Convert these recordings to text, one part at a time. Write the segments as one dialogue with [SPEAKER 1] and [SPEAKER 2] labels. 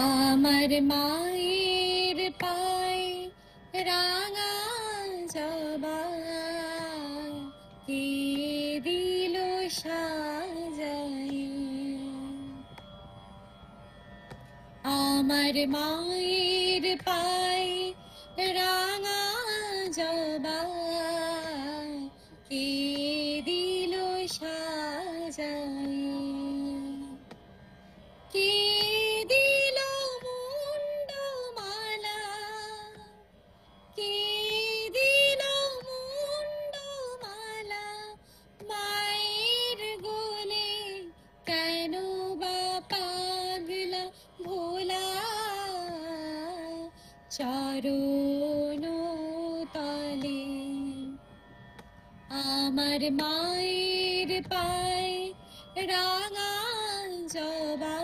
[SPEAKER 1] আমার মায়ের পায়ে রাঙা জবা কে দিল সাজাই। আমার মায়ের পায়ে রাঙা জবা কে দিল সাজাই। কে দিল মুন্ডমালা, কে দিল মুন্ডমালা মায়ের গোলে, কেন বা পাগলা ভোলা চরণ তলে। আমার মায়ের পায়ে রাঙা জবা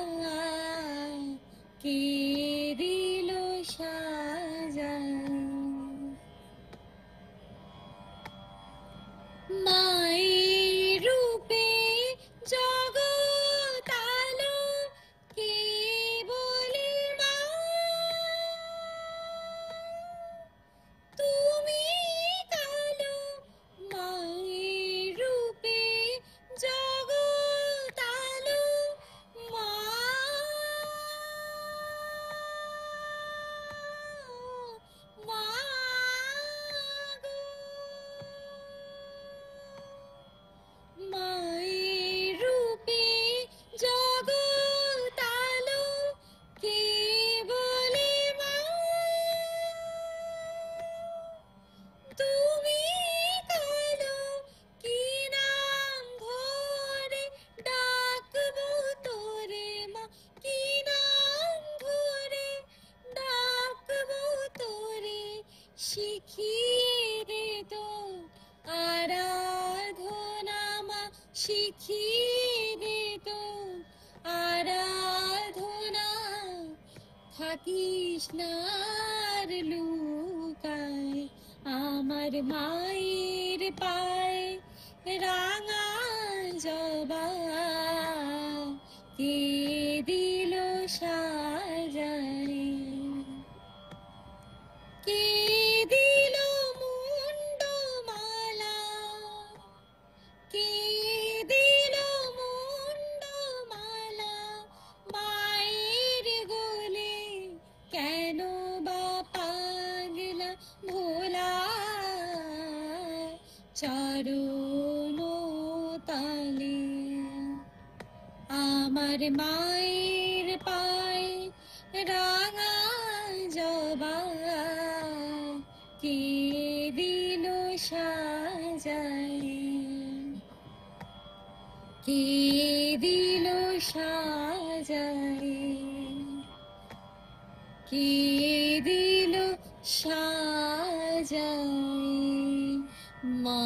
[SPEAKER 1] কে দিল সাজাই। মায়ের রূপে জগৎ আলো, কে বলে মা তুমি কালো। মায়ের রূপে জগৎ আলো, মা মা গো। মায়ের রূপে জগৎ আলো, কে বলে মা তুমি কালো। কি নাম ধরে ডাকবো তোরে মা, কি নাম ধরে ডাকবো তোরে, শিখিয়ে দে তো আরাধনা মা, শিখিয়ে দে তো আরাধনা। থাকিস না আর লুকায়, আমার মায়ের পায়ে রাঙা জবা কে দিল সাজাই। কে দিল মুন্ডমালা, কে দিল মুন্ডমালা মায়ের গোলে, কেন বা পাগলা ভোলা চরণ তলে। আমার মায়ের পায়ে রাঙা জবা কে দিল সাজাই। কে দিল সাজাই, কে দিল সাজাই মা।